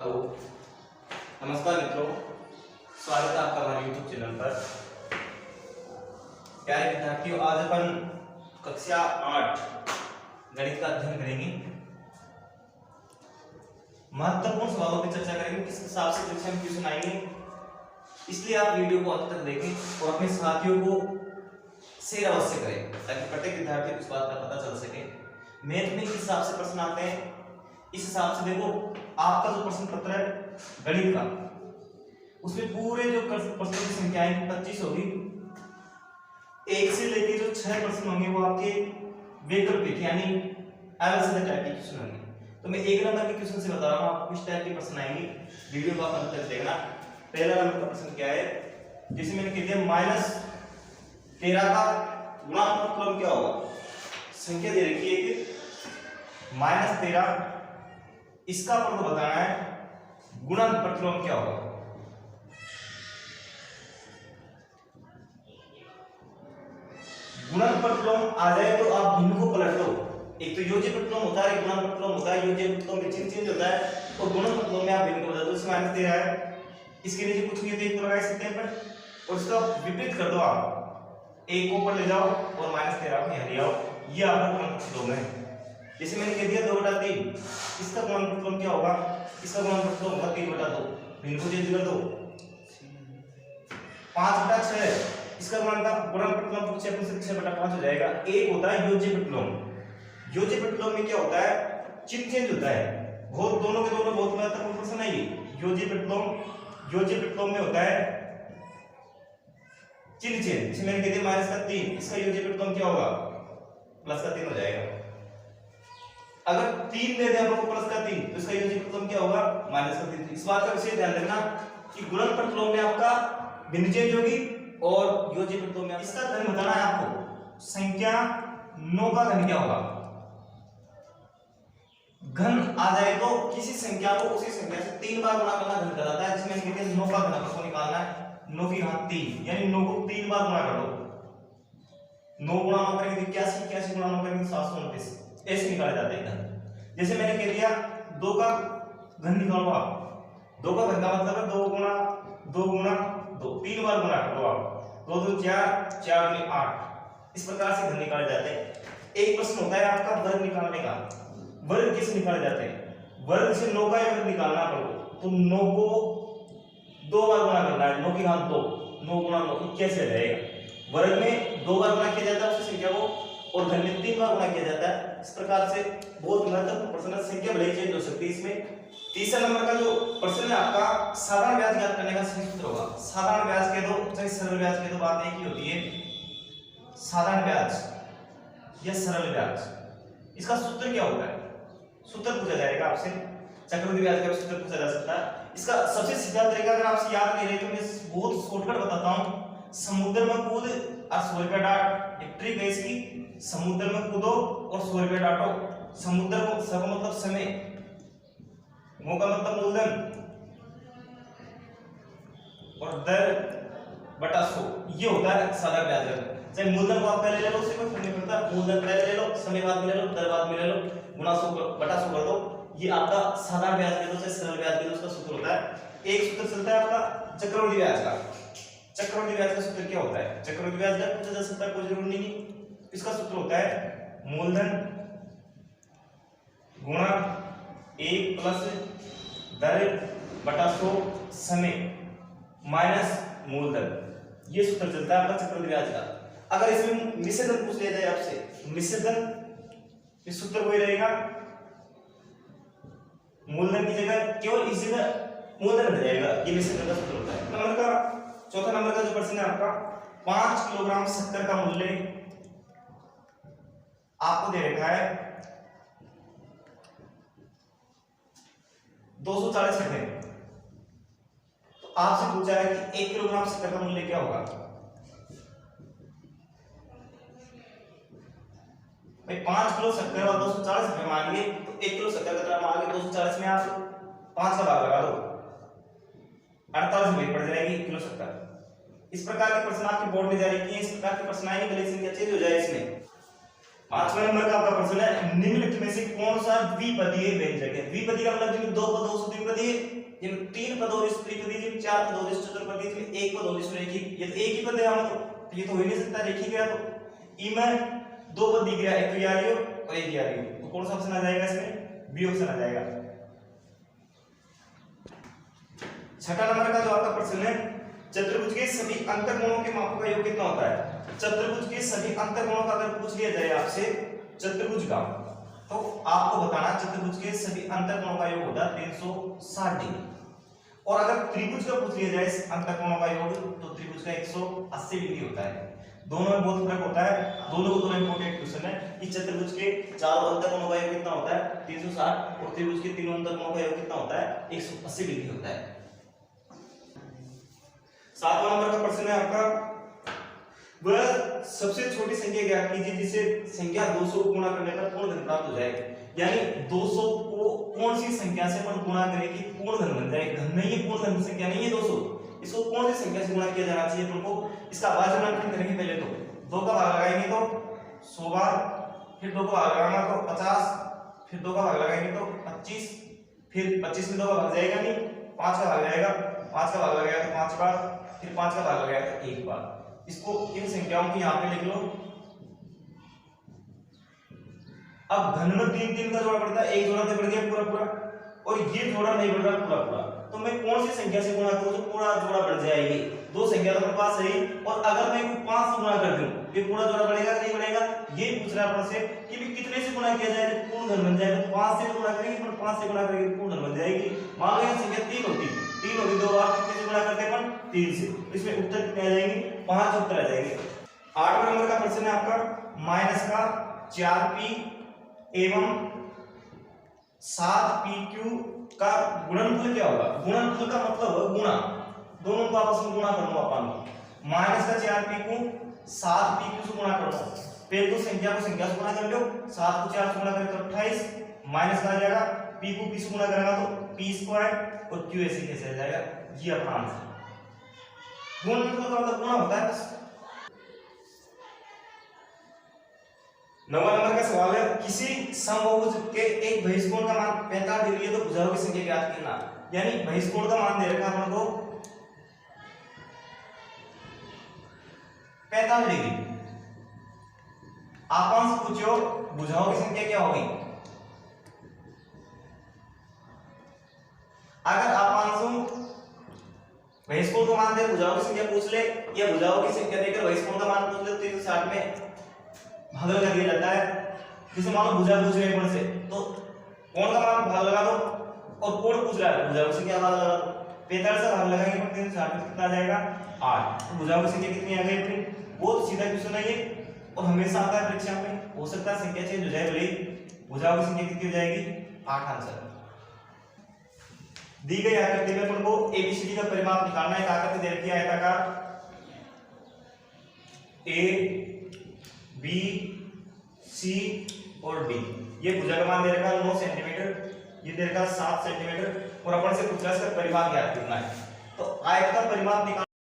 Hello, नमस्कार मित्रों, स्वागत है आपका हमारे YouTube चैनल पर। प्यारे विद्यार्थियों, आज अपन कक्षा 8 गणित का अध्ययन करेंगे। महत्वपूर्ण सवालों पर चर्चा करेंगे, किस हिसाब से परीक्षा में क्वेश्चन आएंगे, इसलिए आप वीडियो को अंत तक देखें और अपने साथियों को शेयर अवश्य करें ताकि प्रत्येक विद्यार्थी को इस बात का पता चल सके। मैथ में किस हिसाब से प्रश्न आते हैं, इस हिसाब से देखो आपका जो प्रश्न पत्र है गणित का, उसमें पूरे जो प्रश्नों की संख्या है 25 होगी। 1 से लेकर जो 6 प्रश्न होंगे वो आपके वैकल्पिक यानी अलग से टाइप के क्वेश्चन होंगे। तो मैं 1 नंबर के क्वेश्चन से बता रहा हूँ आपको किस टाइप के प्रश्न आएंगे, वीडियो को आप अंत तक देखना। पहला नंबर का प्रश्न क्या है, जैसे मैंने कह दिया -13 का गुणात्मक क्रम क्या होगा। संख्या दे रखी है कि -13, इसका आपको बताना है गुणनफल क्रम क्या होगा। गुणनफल क्रम आ जाए तो आप भिन्न को पलट दो। एक तो योज्यफल क्रम होता है, गुणनफल क्रम होता है। योज्यफल क्रम में चिन्ह चेंज होता है और गुणनफल क्रम में आप भिन्न को बदल दो। इसमें -13 है, इसके नीचे कुछ नहीं है तो एक तो लगा सकते हैं पर, और इसका विपरीत कर दो। आप एक को ऊपर ले जाओ और -13 को यहां ले आओ, ये आपका गुणनफल क्रम है। जैसे मैंने कह दिया 2/3, इसका गुणनफल क्रम क्या होगा, इसका गुणनफल क्रम होगा 3/2, भिन्न को चेंज कर दो। 5/6, इसका गुणनफल क्रम पूछे अपन से 6/5 हो जाएगा। एक होता है योज्यफल क्रम। योज्यफल क्रम में क्या होता है, चिन्ह चेंज होता है। बहुत दोनों के दोनों बहुत महत्वपूर्ण प्रश्न है ये। योज्यफल क्रम में होता है चिन्ह चेंज। जैसे मैंने कह दिया -3, इसका योज्यफल क्रम क्या होगा, +3 हो जाएगा। अगर 3 दे दे आपको +3 तो इसका योज्यफल क्रम क्या होगा, -3। इस बात का विशेष ध्यान रखना कि गुणनफल क्रम में आपका भिन्न चेंज होगी और योज्यफल क्रम में इसका घन बताना है आपको। संख्या 9 का घन क्या होगा। घन आ जाए तो किसी संख्या को उसी संख्या से 3 बार गुणा करना घन कहलाता है। जिसमें कहते हैं 9 का घनफल को निकालना है, 9 की घात 3 यानी 9 को 3 बार गुणा कर दो। 9 गुणा 9 करेंगे 81, 81 गुणा 9 करेंगे 729, ऐसे निकाले जाते हैं घन। जैसे मैंने कह दिया 2 का घन निकालो आप। 2 का घन का मतलब है 2 गुणा 2, 3 बार गुणा करो आप। 2 2 4, 4 2 8, इस प्रकार से घन निकाले जाते हैं। एक प्रश्न होता है आपका वर्ग निकालने का। वर्ग कैसे निकाले जाते हैं, वर्ग से 9 का वर्ग निकालना पड़ो तो 9 को 2 बार गुणा करना है। 9 की घात 2, 9 गुणा 9 81 आ जाएगा। वर्ग में 2 बार गुणा किया जाता है उसी संख्या को, और घन में 3 बार गुणा किया जाता है। इस प्रकार से बहुत महत्वपूर्ण प्रश्न है। संख्या भले चेंज हो सकती है इसमें। तीसरा नंबर का जो प्रश्न है आपका, साधारण ब्याज ज्ञात करने का सही सूत्र होगा। साधारण ब्याज कह दो चाहे सरल ब्याज कह दो, बात एक ही होती है। साधारण ब्याज या सरल ब्याज, इसका सूत्र क्या होता है, सूत्र पूछा जाएगा आपसे। चक्रवृद्धि ब्याज का सूत्र पूछा जा सकता है। इसका सबसे सीधा तरीका अगर आपसे याद नहीं रहे तो मैं बहुत शॉर्टकट बताता हूं। समुद्र में कूद और 100 रुपया डाट, एक ट्रिक है इसकी। समुद्र में कूदो और 100 रुपया डाटो। समुद्र को स का मतलब समय, मो का मतलब मूलधन, और दर बटा 100, ये होता है साधारण ब्याज दर। चाहे मूलधन को आप पहले ले लो, उससे कोई फर्क नहीं पड़ता। मूलधन पहले ले लो, समय बाद में ले लो, दर बाद में ले लो, गुणा 100 बटा 100 कर दो। ये आपका साधारण ब्याज के दो से सरल ब्याज के दो उसका सूत्र होता है। एक सूत्र चलता है आपका चक्रवृद्धि ब्याज का। चक्रवृद्धि ब्याज का सूत्र क्या होता है, चक्रवृद्धि ब्याज दर पूछा जा सकता है, कोई जरूर नहीं। इसका सूत्र होता है मूलधन गुणा 1 प्लस दर बटा 100 समय माइनस मूलधन। ये सूत्र चलता है आपका चक्रवृद्धि ब्याज का। अगर इसमें मिश्र धन पूछ लिया जाए आपसे, मिश्र धन, इस सूत्र वही रहेगा। मूलधन की जगह केवल इस जगह मूलधन रह जाएगा, ये मिश्र धन का सूत्र होता है। नंबर का चौथा नंबर का जो प्रश्न है आपका, 5 किलोग्राम शक्कर का मूल्य आपको दे रखा है 240 रुपए। तो आपसे पूछा है कि 1 किलोग्राम शक्कर का मूल्य क्या होगा। भाई 5 किलो शक्कर और 240 रुपए मान लिए तो 1 किलो शक्कर का दाम आगे 240 में आप 5 का भाग लगा दो, 48 रुपए पड़ जाएगी 1 किलो शक्कर। इस प्रकार के प्रश्न आपके बोर्ड में जारी किए, इस प्रकार के प्रश्न आएंगे, भले संख्या चेंज हो जाए इसमें। 5वां नंबर का आपका प्रश्न है, निम्नलिखित में से कौन सा द्विपदीय व्यंजक है। द्विपदीय का मतलब दो पदों से द्विपदीय 4 पदों चतुर्पदी में एक पदों रेखिक, ये तो एक ही पद है तो ये तो हो ही नहीं सकता रेखिक गया। तो ई में दो पद दिख गया, एक तो आ रही हो और एक आ रही हो, तो कौन सा ऑप्शन आ जाएगा इसमें? बी ऑप्शन आ जाएगा। छठा नंबर का जो आपका प्रश्न है, चतुर्भुज के सभी अंतःकोणों के मापों का योग कितना होता है? चतुर्भुज के सभी अंतःकोणों का अगर पूछ लिया जाए आपसे चतुर्भुज का, तो आपको बताना चतुर्भुज के सभी अंतःकोणों का योग होता है 360 डिग्री। और अगर त्रिभुज का पूछ लिया जाए अंतःकोणों का योग, तो त्रिभुज का 180 डिग्री होता है। दोनों में बहुत फर्क होता है, दोनों को दोनों इंपॉर्टेंट क्वेश्चन है कि चतुर्भुज के चारों अंतःकोणों का योग कितना होता है 360, और त्रिभुज के तीनों अंतःकोणों का योग कितना होता है 180 डिग्री होता है। 7वां नंबर का प्रश्न है आपका, वह सबसे छोटी संख्या ज्ञात कीजिए जिसे संख्या 200 को गुणा करने पर पूर्ण घन प्राप्त हो जाए। यानी 200 को कौन सी संख्या से अपन गुणा करें कि पूर्ण घन बन जाए? घन नहीं है, पूर्ण घन संख्या नहीं है 200, इसको कौन सी संख्या से गुणा किया जाना चाहिए अपन को? इसका भाजन करेंगे। पहले तो 2 का भाग लगाएंगे तो 100 बार, फिर 2 का भाग लगाना तो 50, फिर 2 का भाग लगाएंगे तो 25, फिर 25 में 2 का भाग जाएगा नहीं, 5 का भाग जाएगा, 5 का भाग लगाएगा तो 5 बार, फिर 5 का भाग लगाएगा तो 1 बार। इसको इन संख्याओं को यहां पे लिख लो। अब घन में 3 का जोड़ा पड़ता है, एक जोड़ा तो बढ़ गया पूरा पूरा, और ये जोड़ा नहीं बढ़ रहा पूरा पूरा, तो मैं कौन सी संख्या से गुणा करूं तो पूरा जोड़ा बढ़ जाएगी? दो संख्या तो मेरे पास है, और अगर मैं 5 से गुणा कर दूं ये पूरा जोड़ा बढ़ेगा कि नहीं बढ़ेगा? ये पूछ रहा है अपन से कि भी कितने से गुणा किया जाए तो पूर्ण घन बन जाएगा। 5 से गुणा करेंगे, पर 5 से गुणा करेंगे तो पूर्ण घन बन जाएगी। मान लो ये संख्या 3 होती, 2 बार कितने से गुणा करते हैं अपन? 3 से। इसमें उत्तर कितने आ जाएंगे? 5 उत्तर आ जाएंगे। 8वां नंबर का प्रश्न है आपका, माइनस का 4p एवं 7pq का गुणनफल क्या होगा? गुणनफल का मतलब है गुणा, दोनों को आपस में गुणा करना अपन। माइनस का 4p को 7pq से गुणा करना, पहले तो संख्या को संख्या से गुणा कर लो, 7 को 4 से गुणा करें तो 28, माइनस का आ जाएगा, p को p से गुणा करेगा तो p स्क्वायर, और q ऐसे कैसे आ जाएगा? ये अपना आंसर। गुणनफल का मतलब गुणा होता है बस। 9वां नंबर का सवाल है, किसी समबाहुभुज के एक बहिष्कोण का मान 45 डिग्री है तो भुजाओं की संख्या ज्ञात करना। यानी बहिष्कोण का मान दे रखा है अपन को 45 डिग्री। आपन से पूछो भुजाओं की संख्या क्या होगी? अगर आपन से बहिष्कोण का मान दे भुजाओं की संख्या पूछ ले, या भुजाओं की संख्या देकर बहिष्कोण का मान पूछ ले, 360 में भाग लगा दिया जाता है। जैसे मान लो भुजा पूछ रहे हैं से, तो कोण का मान भाग लगा दो, और कोण पूछ रहा है भुजाओं की संख्या भाग लगा दो। 45 से भाग लगाएंगे तो 360 में कितना आ जाएगा? 8। तो भुजाओं की संख्या कितनी आ गई अपनी? बहुत सीधा क्वेश्चन है ये, और हमेशा आता है परीक्षा में। हो सकता है संख्या चेंज हो जाए, भले भुजाओं की संख्या कितनी हो जाएगी? 8 आंसर। दी गई आकृति में अपन को एबीसीडी का परिमाप निकालना है। एक आकृति दे रखी है आयताकार, ए बी सी और डी। ये भुजा का मान दे रखा है 9 सेंटीमीटर, ये दे रखा है 7 सेंटीमीटर, और अपन से पूछा इसका परिमाप ज्ञात करना है। तो आयत का परिमाप निकाल